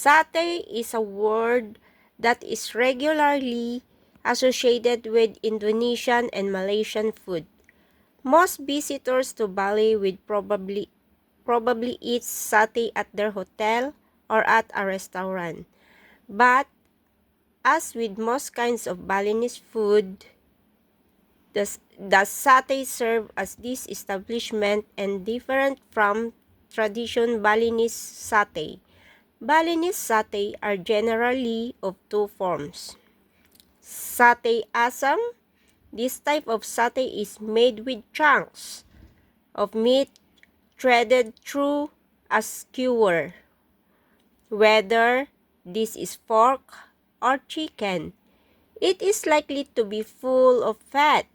Satay is a word that is regularly associated with Indonesian and Malaysian food. Most visitors to Bali would probably eat satay at their hotel or at a restaurant. But as with most kinds of Balinese food, the satay served as this establishment and different from traditional Balinese satay. Balinese satay are generally of two forms. Satay asam. This type of satay is made with chunks of meat threaded through a skewer. Whether this is pork or chicken, it is likely to be full of fat,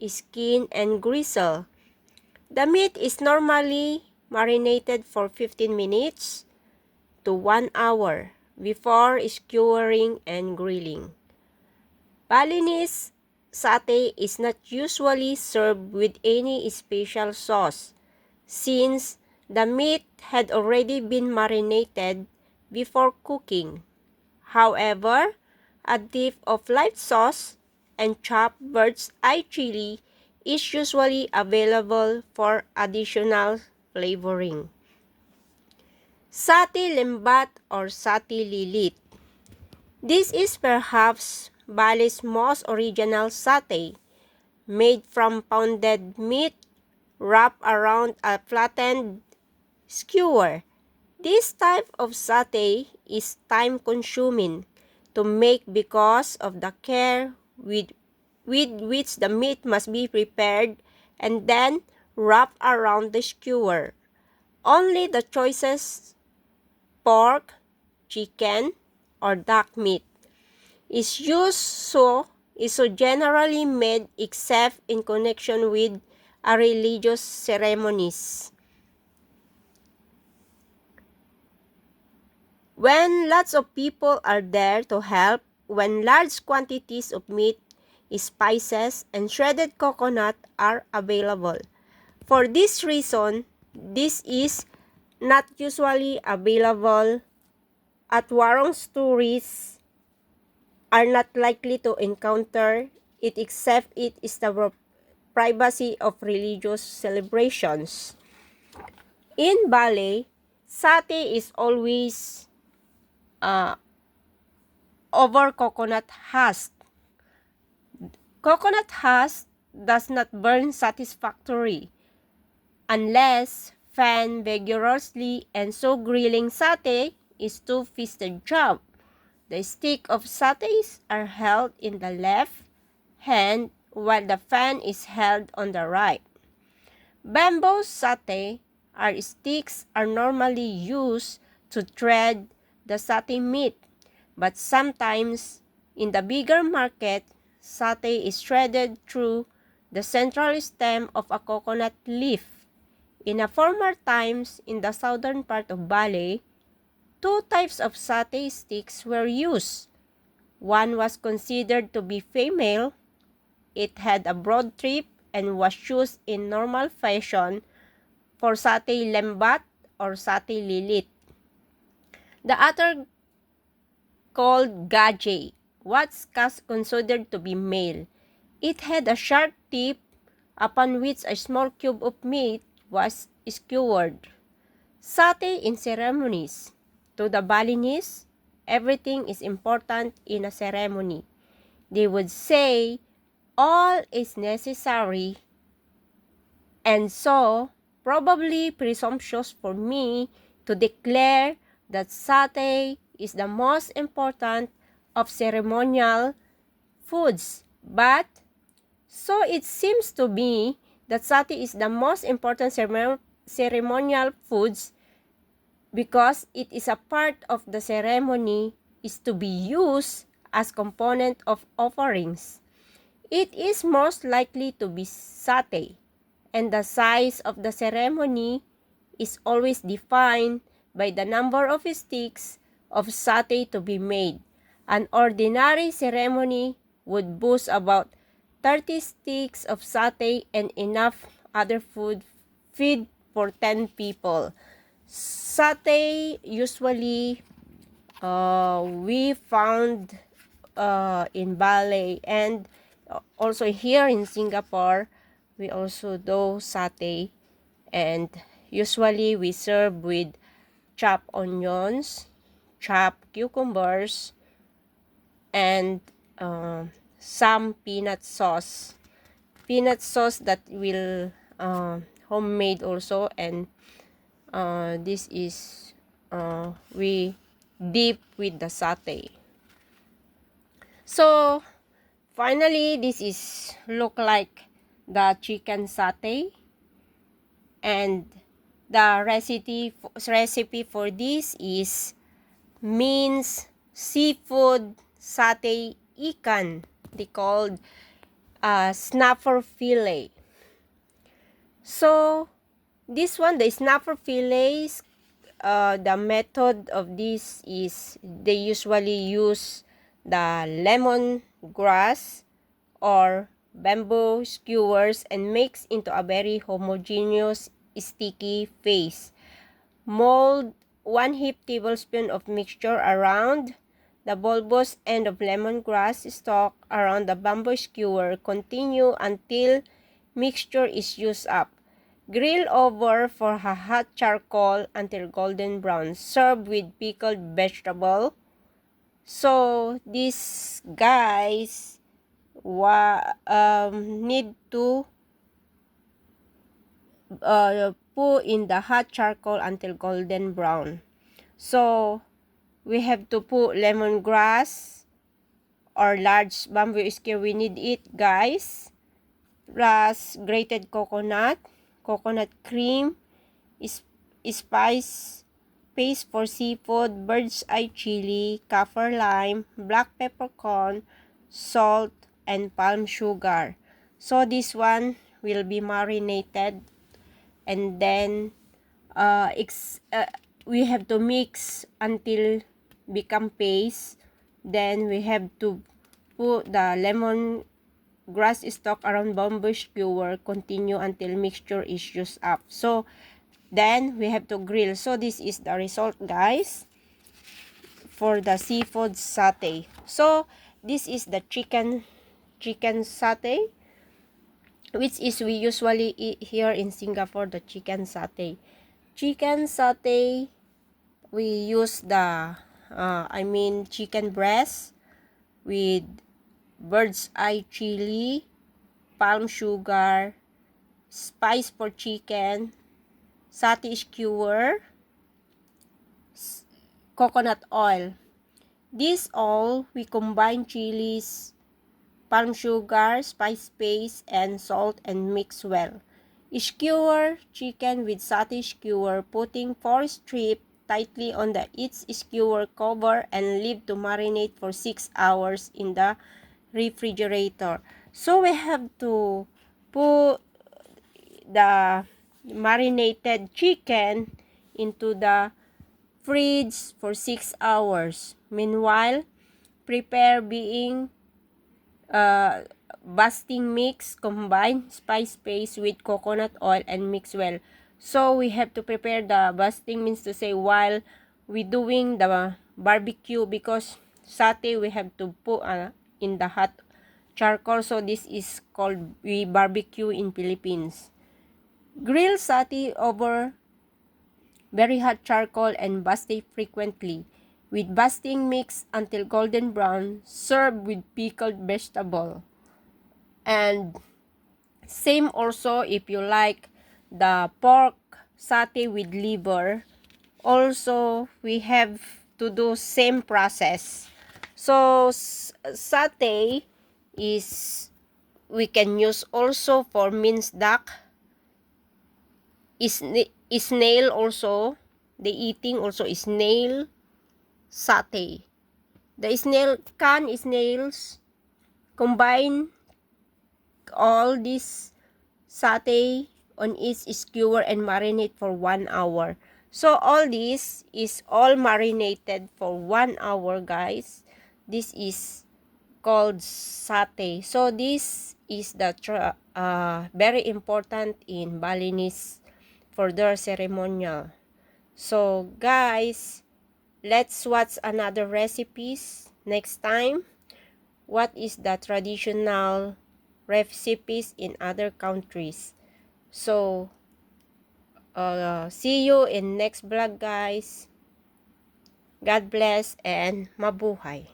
skin, and gristle. The meat is normally marinated for 15 minutes to 1 hour before skewering and grilling. Balinese satay is not usually served with any special sauce since the meat had already been marinated before cooking. However, a dip of light sauce and chopped bird's eye chili is usually available for additional flavoring. Satay lembat or satay lilit. This is perhaps Bali's most original satay, made from pounded meat wrapped around a flattened skewer. This type of satay is time-consuming to make because of the care with which the meat must be prepared and then wrapped around the skewer. Only the choices pork, chicken, or duck meat is so generally made except in connection with a religious ceremonies. When lots of people are there to help, when large quantities of meat, spices, and shredded coconut are available. For this reason, this is not usually available at warungs. Tourists are not likely to encounter it except it is the privacy of religious celebrations. In Bali, satay is always over coconut husk. Coconut husk does not burn satisfactorily unless fanned vigorously, and so grilling satay is two-fisted job. The stick of satays are held in the left hand while the fan is held on the right. Bamboo satay sticks are normally used to thread the satay meat, but sometimes in the bigger market, satay is threaded through the central stem of a coconut leaf. In a former times, in the southern part of Bali, two types of satay sticks were used. One was considered to be female. It had a broad tip and was used in normal fashion for satay lembat or satay lilit. The other, called gaje, was considered to be male. It had a sharp tip upon which a small cube of meat was skewered. Satay in ceremonies. To the Balinese, everything is important in a ceremony. They would say all is necessary, and so probably presumptuous for me to declare that satay is the most important of ceremonial foods. But so it seems to me that satay is the most important ceremonial foods because it is a part of the ceremony, is to be used as component of offerings. It is most likely to be satay, and the size of the ceremony is always defined by the number of sticks of satay to be made. An ordinary ceremony would boast about 30 sticks of satay and enough other food feed for 10 people. Satay usually we found in Bali, and also here in Singapore, we also do satay, and usually we serve with chopped onions, chopped cucumbers, and some peanut sauce. Peanut sauce that will homemade also, and this is we dip with the satay. So finally, this is look like the chicken satay, and the recipe for this is minced seafood satay ikan. They called snapper fillet. So this one, the snapper fillets, the method of this is they usually use the lemon grass or bamboo skewers and mix into a very homogeneous sticky paste. Mold 1 heaped tablespoon of mixture around the bulbous end of lemongrass stalk around the bamboo skewer. Continue until mixture is used up. Grill over for a hot charcoal until golden brown. Serve with pickled vegetable. So these guys need to put in the hot charcoal until golden brown. So we have to put lemongrass or large bamboo skewer. We need it, guys. Plus grated coconut cream, spice paste for seafood, bird's eye chili, kaffir lime, black peppercorn, salt, and palm sugar. So this one will be marinated, and then we have to mix until become paste. Then we have to put the lemon grass stalk around bamboo skewer. Continue until mixture is used up. So then we have to grill. So this is the result, guys, for the seafood satay. So this is the chicken satay, which is we usually eat here in Singapore, the chicken satay. Chicken satay, we use the chicken breast with bird's eye chili, palm sugar, spice for chicken, satay skewer, coconut oil. This all we combine chilies, palm sugar, spice paste, and salt and mix well. Skewer chicken with satay skewer, putting 4 strips tightly on the each skewer, cover and leave to marinate for 6 hours in the refrigerator. So we have to put the marinated chicken into the fridge for 6 hours. Meanwhile, prepare being basting mix, combine spice paste with coconut oil and mix well. So we have to prepare the basting, means to say while we doing the barbecue, because satay we have to put in the hot charcoal. So this is called we barbecue in Philippines. Grill satay over very hot charcoal and baste frequently with basting mix until golden brown. Serve with pickled vegetable. And same also if you like the pork satay with liver, also we have to do same process. So satay is we can use also for minced duck, snail also, the eating also is snail satay. The snail snails, combine all this satay on each skewer and marinate for 1 hour. So all this is all marinated for 1 hour, guys. This is called satay. So this is the very important in Balinese for their ceremonial. So guys, let's watch another recipes next time. What is the traditional recipes in other countries? So see you in next vlog, guys. God bless and mabuhay.